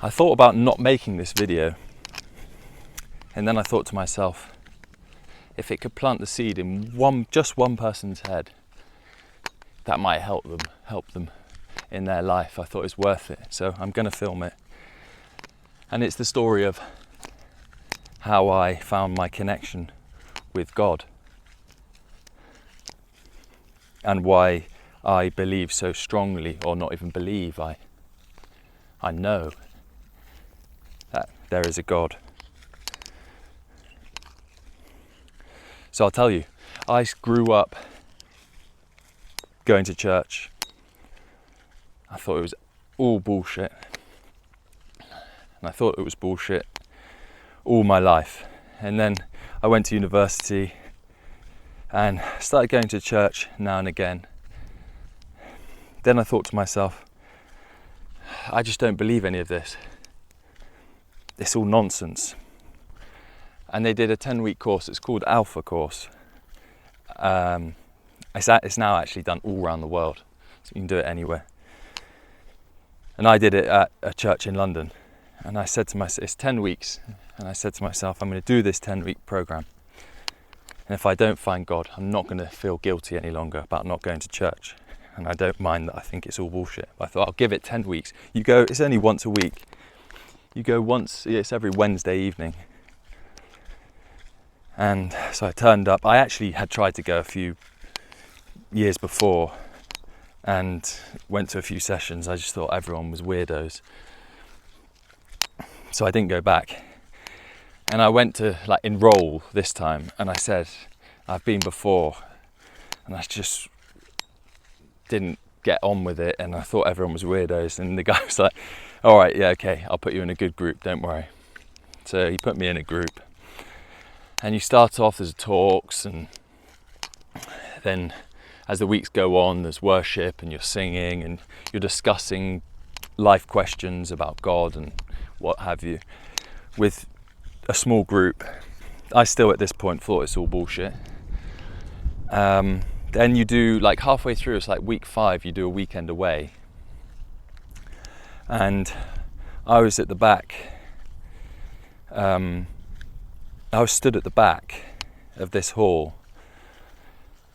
I thought about not making this video, and then I thought to myself, if it could plant the seed in just one person's head, that might help them in their life. I thought it's worth it, so I'm going to film it. And it's the story of how I found my connection with God and why I believe so strongly, or not even believe, I know that there is a God. So I'll tell you, I grew up going to church. I thought it was all bullshit. And I thought it was bullshit all my life. And then I went to university and started going to church now and again. Then I thought to myself, I just don't believe any of this. It's all nonsense. And they did a 10-week course. It's called Alpha course. It's now actually done all around the world, so you can do it anywhere. And I did it at a church in London. And I said to myself, it's 10 weeks. And I said to myself, I'm going to do this 10-week program. And if I don't find God, I'm not going to feel guilty any longer about not going to church. And I don't mind that I think it's all bullshit. But I thought, I'll give it 10 weeks. You go, it's only once a week. You go once, it's every Wednesday evening. And so I turned up. I actually had tried to go a few years before and went to a few sessions. I just thought everyone was weirdos. So I didn't go back. And I went to enroll this time, and I said, I've been before, and I just didn't get on with it, and I thought everyone was weirdos. And the guy was like, all right, yeah, okay, I'll put you in a good group, don't worry. So he put me in a group. And you start off, there's talks, and then as the weeks go on, there's worship, and you're singing, and you're discussing life questions about God and what have you, with a small group. I still at this point thought it's all bullshit. Then you do, halfway through, it's week 5, you do a weekend away. And I was at the back. I was stood at the back of this hall,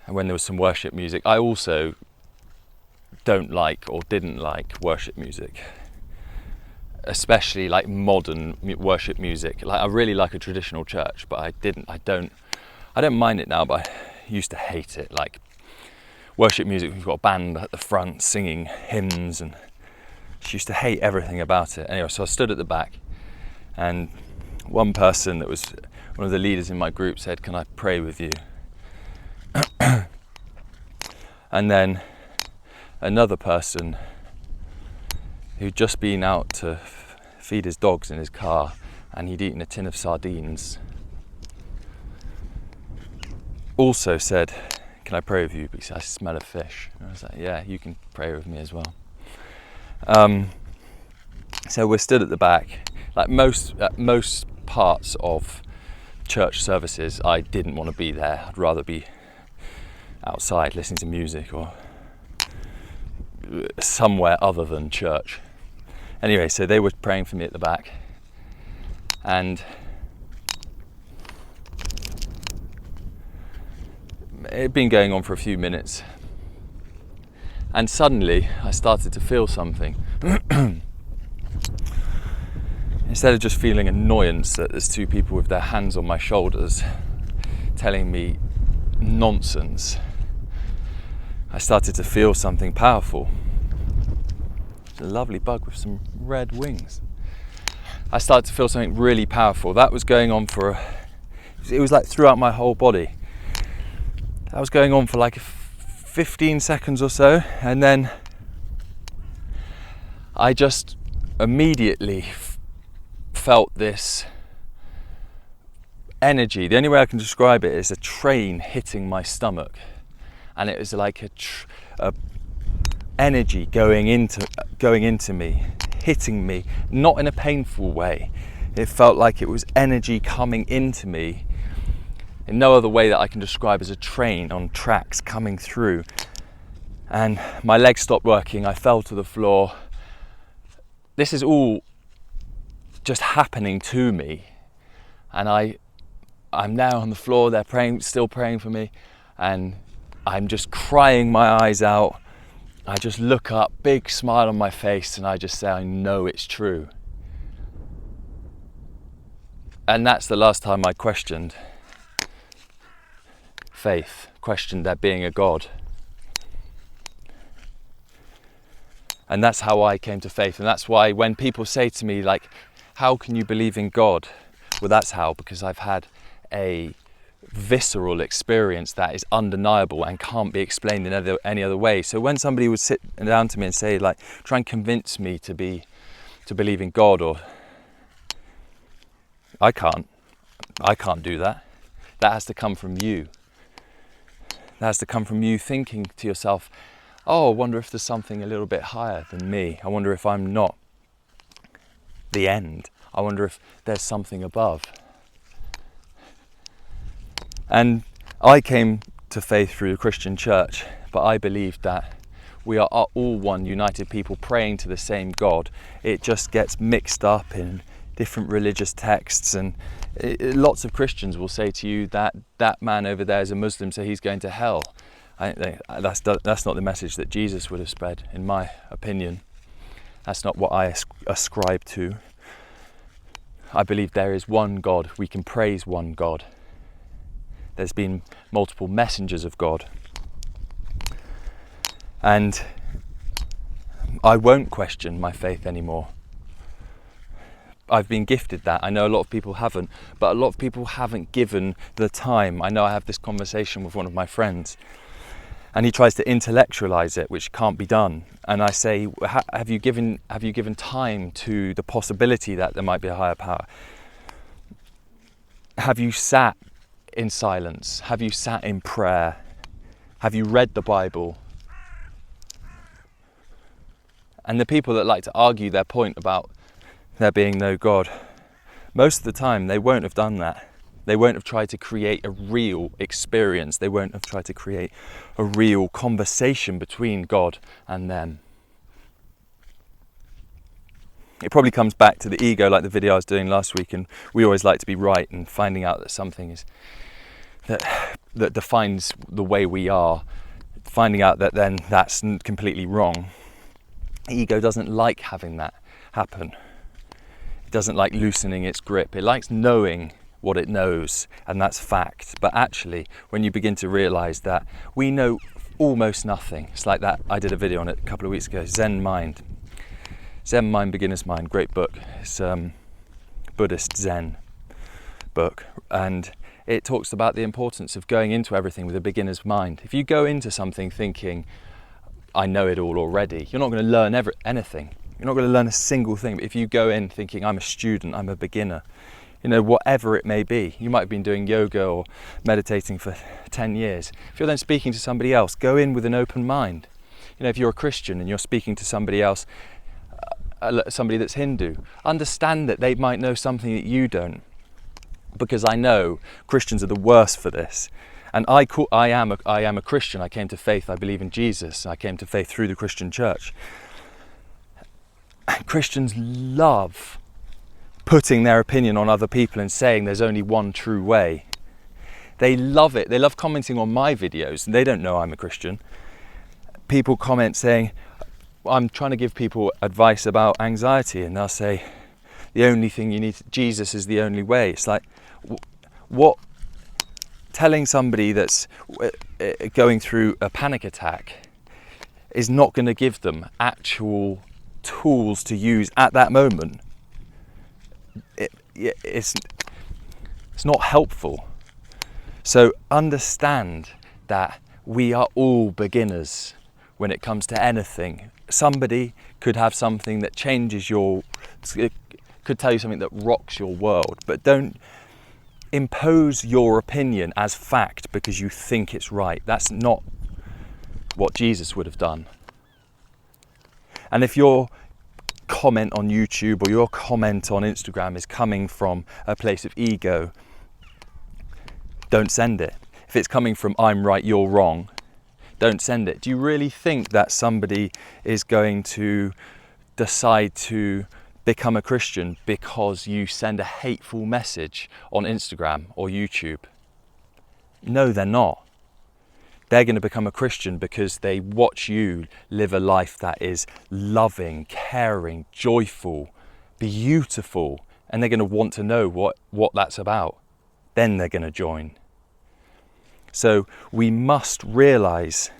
and when there was some worship music. I also didn't like worship music, especially modern worship music. I really like a traditional church, but I don't mind it now, but I used to hate it. Worship music, we've got a band at the front singing hymns, and she used to hate everything about it. Anyway, so I stood at the back, and one person that was one of the leaders in my group said, can I pray with you? And then another person who'd just been out to feed his dogs in his car, and he'd eaten a tin of sardines, also said, can I pray with you? Because I smell a fish. And I was like, yeah, you can pray with me as well. So we're stood at the back. Most parts of church services, I didn't want to be there. I'd rather be outside listening to music or somewhere other than church. Anyway, so they were praying for me at the back, and it had been going on for a few minutes, and suddenly I started to feel something. Instead of just feeling annoyance that there's two people with their hands on my shoulders telling me nonsense, I started to feel something powerful. A lovely bug with some red wings. I started to feel something really powerful. That was going on it was throughout my whole body. That was going on for 15 seconds or so, and then I just immediately felt this energy. The only way I can describe it is a train hitting my stomach, and it was like a energy going into me, hitting me, not in a painful way. It felt like it was energy coming into me in no other way that I can describe as a train on tracks coming through. And my legs stopped working. I fell to the floor. This is all just happening to me. And I'm now on the floor, they're praying, still praying for me, and I'm just crying my eyes out. I just look up, big smile on my face, and I just say, I know it's true. And that's the last time I questioned faith, questioned there being a God. And that's how I came to faith. And that's why when people say to me, like, how can you believe in God? Well, that's how, because I've had a visceral experience that is undeniable and can't be explained in any other way. So when somebody would sit down to me and say, like, try and convince me to believe in God, or I can't do that. That has to come from you. That has to come from you thinking to yourself, oh, I wonder if there's something a little bit higher than me. I wonder if I'm not the end. I wonder if there's something above. And I came to faith through the Christian church, but I believed that we are all one united people praying to the same God. It just gets mixed up in different religious texts, and lots of Christians will say to you that that man over there is a Muslim, so he's going to hell. That's not the message that Jesus would have spread, in my opinion. That's not what I ascribe to. I believe there is one God. We can praise one God. There's been multiple messengers of God. And I won't question my faith anymore. I've been gifted that. I know a lot of people haven't, but a lot of people haven't given the time. I know I have this conversation with one of my friends, and he tries to intellectualize it, which can't be done. And I say, have you given time to the possibility that there might be a higher power? Have you sat in silence? Have you sat in prayer? Have you read the Bible? And the people that like to argue their point about there being no God, most of the time they won't have done that. They won't have tried to create a real experience. They won't have tried to create a real conversation between God and them. It probably comes back to the ego, like the video I was doing last week, and we always like to be right, and finding out that something is that defines the way we are, finding out that then that's completely wrong. Ego doesn't like having that happen. It doesn't like loosening its grip. It likes knowing what it knows, and that's fact. But actually, when you begin to realize that we know almost nothing, it's like that. I did a video on it a couple of weeks ago, Zen Mind, Beginner's Mind, great book. It's Buddhist Zen book, and it talks about the importance of going into everything with a beginner's mind. If you go into something thinking, I know it all already, you're not going to learn anything. You're not going to learn a single thing. But if you go in thinking, I'm a student, I'm a beginner, whatever it may be, you might have been doing yoga or meditating for 10 years. If you're then speaking to somebody else, go in with an open mind. If you're a Christian and you're speaking to somebody else, somebody that's Hindu, understand that they might know something that you don't. Because I know Christians are the worst for this. And I am a Christian. I came to faith. I believe in Jesus. I came to faith through the Christian church. And Christians love putting their opinion on other people and saying there's only one true way. They love it. They love commenting on my videos, and they don't know I'm a Christian. People comment saying, I'm trying to give people advice about anxiety, and they'll say, the only thing you need, Jesus is the only way. It's like, what? Telling somebody that's going through a panic attack is not going to give them actual tools to use at that moment. It's not helpful. So understand that we are all beginners when it comes to anything. Somebody could have something that changes could tell you something that rocks your world, but don't impose your opinion as fact because you think it's right. That's not what Jesus would have done. And if your comment on YouTube or your comment on Instagram is coming from a place of ego, don't send it. If it's coming from I'm right, you're wrong, don't send it. Do you really think that somebody is going to decide to become a Christian because you send a hateful message on Instagram or YouTube. No, they're not. They're going to become a Christian because they watch you live a life that is loving, caring, joyful, beautiful, and they're going to want to know what that's about. Then they're going to join. So we must realize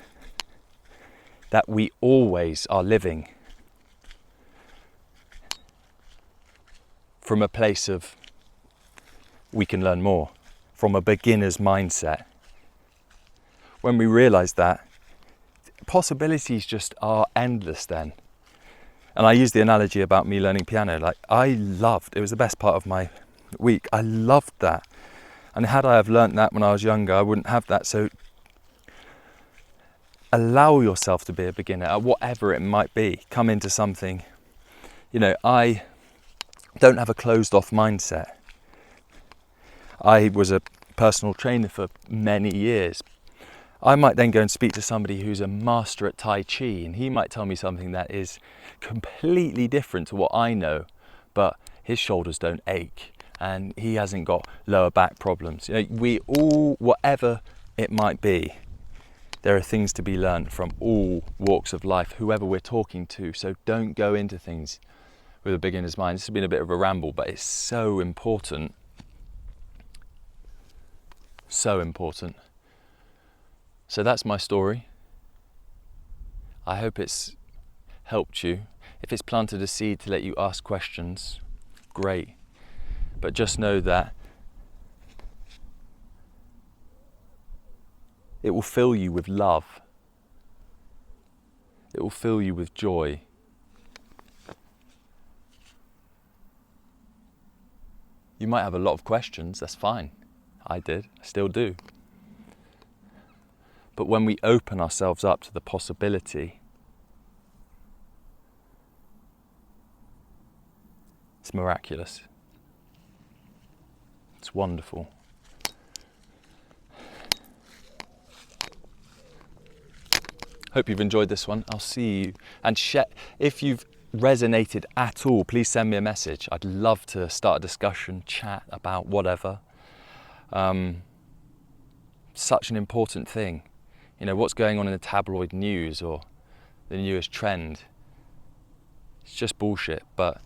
that we always are living from a place of we can learn more, from a beginner's mindset. When we realize that, possibilities just are endless then. And I use the analogy about me learning piano. Like, it was the best part of my week. I loved that. And had I have learnt that when I was younger, I wouldn't have that. So allow yourself to be a beginner at whatever it might be. Come into something. I don't have a closed off mindset. I was a personal trainer for many years. I might then go and speak to somebody who's a master at Tai Chi, and he might tell me something that is completely different to what I know, but his shoulders don't ache and he hasn't got lower back problems. We all, whatever it might be, there are things to be learned from all walks of life, whoever we're talking to. So don't go into things with a beginner's mind. This has been a bit of a ramble, but it's so important. So important. So that's my story. I hope it's helped you. If it's planted a seed to let you ask questions, great. But just know that it will fill you with love. It will fill you with joy. You might have a lot of questions, that's fine. I did, I still do. But when we open ourselves up to the possibility, it's miraculous. It's wonderful. Hope you've enjoyed this one. I'll see you. And if you've resonated at all, please send me a message. I'd love to start a discussion, chat about whatever. Such an important thing. What's going on in the tabloid news or the newest trend. It's just bullshit, but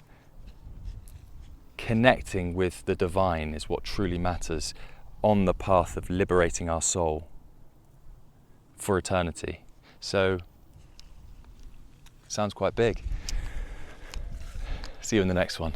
connecting with the divine is what truly matters on the path of liberating our soul for eternity. So, sounds quite big. See you in the next one.